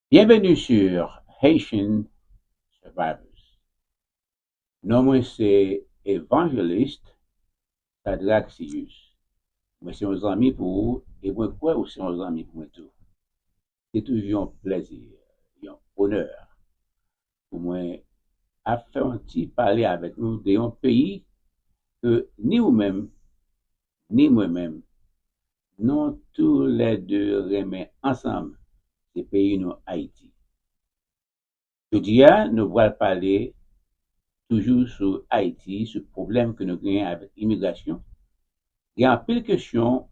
Bienvenue sur Haitian Survivors. Non, moi c'est évangéliste Shadrach Sirius. Moi c'est un ami pour vous et moi quoi aussi un ami pour moi tout. C'est toujours un plaisir, un honneur pour moi à faire un petit parler avec nous d'un pays que ni vous-même, ni moi-même, nous tous les deux remet ensemble, ce pays nous Haïti. Aujourd'hui, nous allons parler toujours sur Haïti, ce problème que nous avons avec l'immigration. Il y a un peu de questions,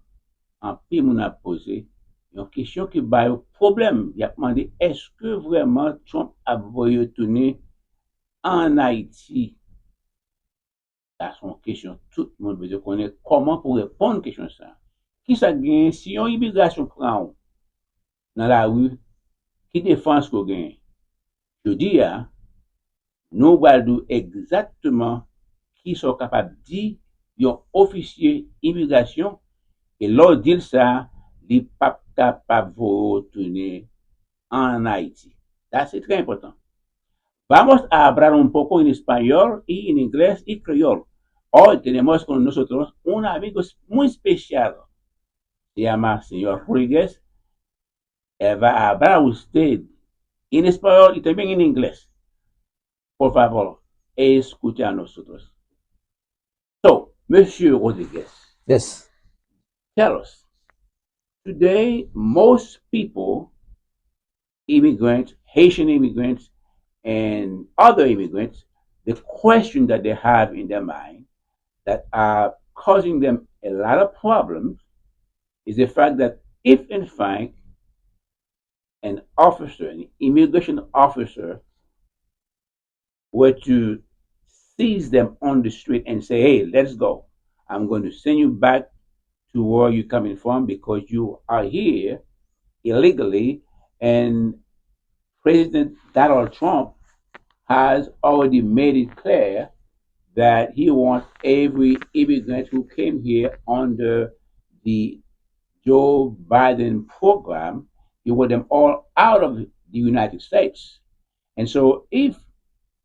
un peu mon a posé, une question qui va au problème. Il a demandé est-ce que vraiment Trump a voulu retourner en Haïti? C'est son question. Tout le monde veut connaître comment pour répondre à une question ça. Qui ça gagne si on immigration prend dans la rue, qui défend ce qu'on gagne? Je dis, nous allons exactement qui sont capables de dire un officier immigration et leur dire ça, les pas capables de retourner en Haïti. Ça, c'est très important. Vamos a hablar un poco en español y en inglés y criollo. Hoy tenemos con nosotros un amigo muy especial. Se llama señor Rodríguez. Él va a hablar a usted en español y también en inglés. Por favor, escucha a nosotros. So, Monsieur Rodriguez, Yes. tell us. Today, most people, immigrants, Haitian immigrants, and other immigrants, the question that they have in their mind that are causing them a lot of problems is the fact that if, in fact, an officer, an immigration officer, were to seize them on the street and say, hey, let's go, I'm going to send you back to where you're coming from because you are here illegally, and President Donald Trump has already made it clear that he wants every immigrant who came here under the Joe Biden program, he wants them all out of the United States. And so if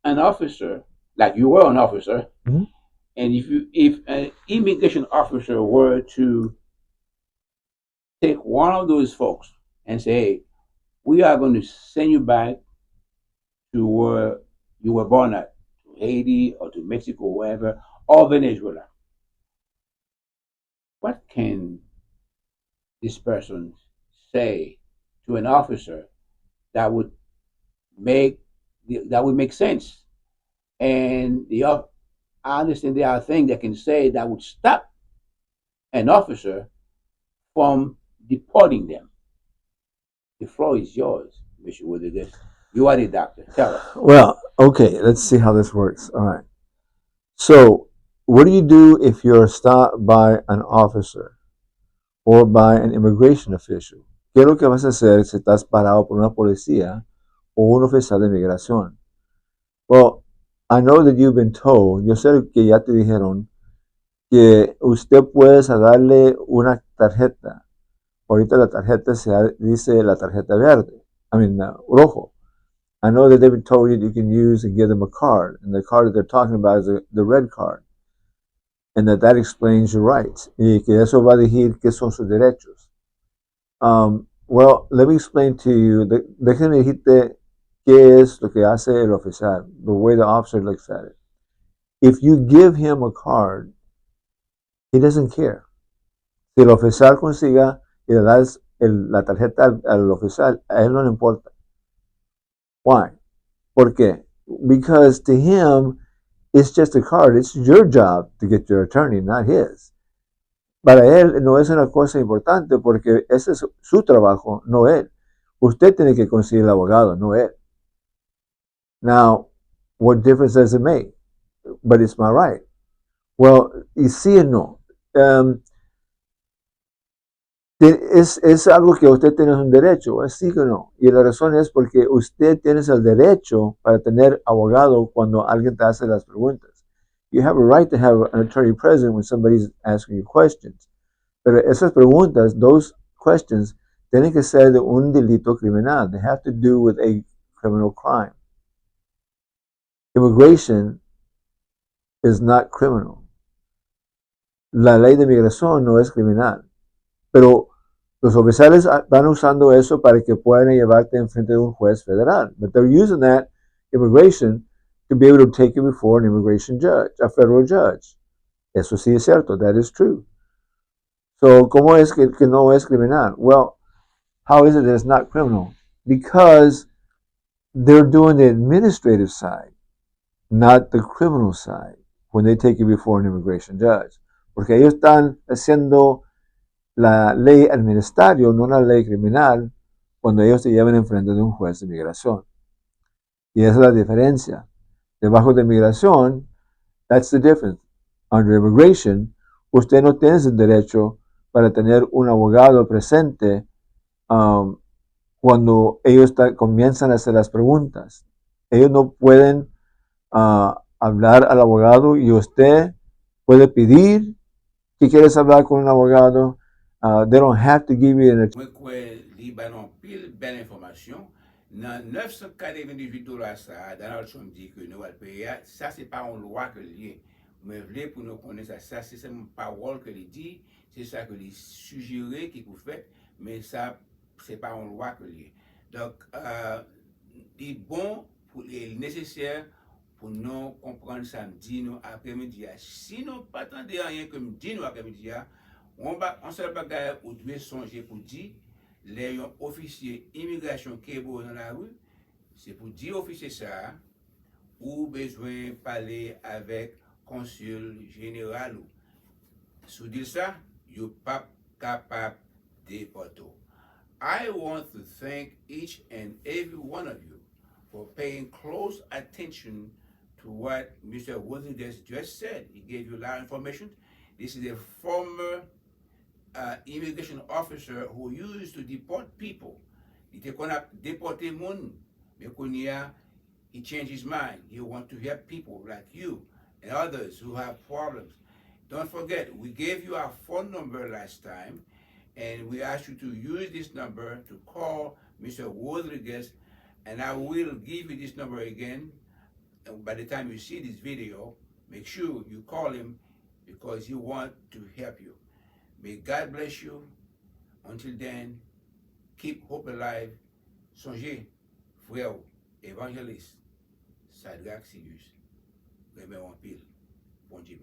an officer, like you were an officer, Mhm. and if an immigration officer were to take one of those folks and say, hey, we are going to send you back to where you were born at, to Haiti or to Mexico, wherever, or Venezuela. What can this person say to an officer that would make that would make sense? And I understand there are things that can say that would stop an officer from deporting them. The floor is yours, Mr. Rodriguez. You are the doctor. Tell us. Well, okay, let's see how this works. All right. So, what do you do if you're stopped by an officer or by an immigration official? ¿Qué es lo que vas a hacer si estás parado por una policía o un oficial de inmigración? Well, I know that you've been told, yo sé que ya te dijeron que usted puede darle una tarjeta. Ahorita la tarjeta dice la tarjeta verde, rojo. I know that they've been told you you can use and give them a card, and the card that they're talking about is the red card, and that explains your rights, y que eso va a decir qué son sus derechos. Well, let me explain to you, déjenme decirte qué es lo que hace el oficial, the way the officer looks at it. If you give him a card, he doesn't care. Si el oficial consiga y le das la tarjeta al oficial, a él no le importa. Why? ¿Por qué? Because to him, it's just a card. It's your job to get your attorney, not his. Para él no es una cosa importante porque ese es su trabajo, no él. Usted tiene que conseguir el abogado, no él. Now, what difference does it make? But it's my right. Well, y sí y no. Es algo que usted tiene un derecho, sí o no. Y la razón es porque usted tiene el derecho para tener abogado cuando alguien te hace las preguntas. You have a right to have an attorney present when somebody's asking you questions. Pero esas preguntas, those questions, tiene que ser de un delito criminal. They have to do with a criminal crime. Immigration is not criminal. La ley de migración no es criminal, pero los oficiales van usando eso para que puedan llevarte en frente de un juez federal. But they're using that immigration to be able to take you before an immigration judge, a federal judge. Eso sí es cierto. That is true. So, ¿cómo es que no es criminal? Well, how is it that it's not criminal? Because they're doing the administrative side, not the criminal side, when they take you before an immigration judge. Porque ellos están haciendo la ley administrativa, no la ley criminal, cuando ellos te llevan enfrente de un juez de inmigración. Y esa es la diferencia. Debajo de inmigración, that's the difference. Under immigration, usted no tiene el derecho para tener un abogado presente cuando ellos comienzan a hacer las preguntas. Ellos no pueden hablar al abogado y usted puede pedir que quieres hablar con un abogado. They don't have to give you an Mwen kwe li banon pil ben informasyon. Nan $998 sa, Donald Trump di ke nou al peye ya, sa se pa an lwa ke liye. Mwen vle pou nou konen sa se seman parol ke li di, se sa ke li sugere ki pou fet, men sa se pa an lwa ke liye. Donk, li bon pou li neseser pou nou kompran sa mdi nou apremidi ya. Si nou patande anyen ke mdi nou apremidi ya, on seul bagay ou dwe sonje pou di, le yon ofisye imigrasyon kebo nan la rue, se pou di ofisye sa, ou bezwen pale avek konsul general ou. Sou dil sa, yo pap kapap depoto. I want to thank each and every one of you for paying close attention to what Mr. Rodriguez just said. He gave you a lot of information. This is a former immigration officer who used to deport people. He te kon ap deporte moun, men kon he changed his mind. He want to help people like you and others who have problems. Don't forget, we gave you our phone number last time, and we asked you to use this number to call Mr. Rodriguez, and I will give you this number again. And by the time you see this video, make sure you call him because he wants to help you. May God bless you. Until then, keep hope alive. Songez, frère, évangéliste, Sadrach Sirius, Révérend Pile, bon Dieu.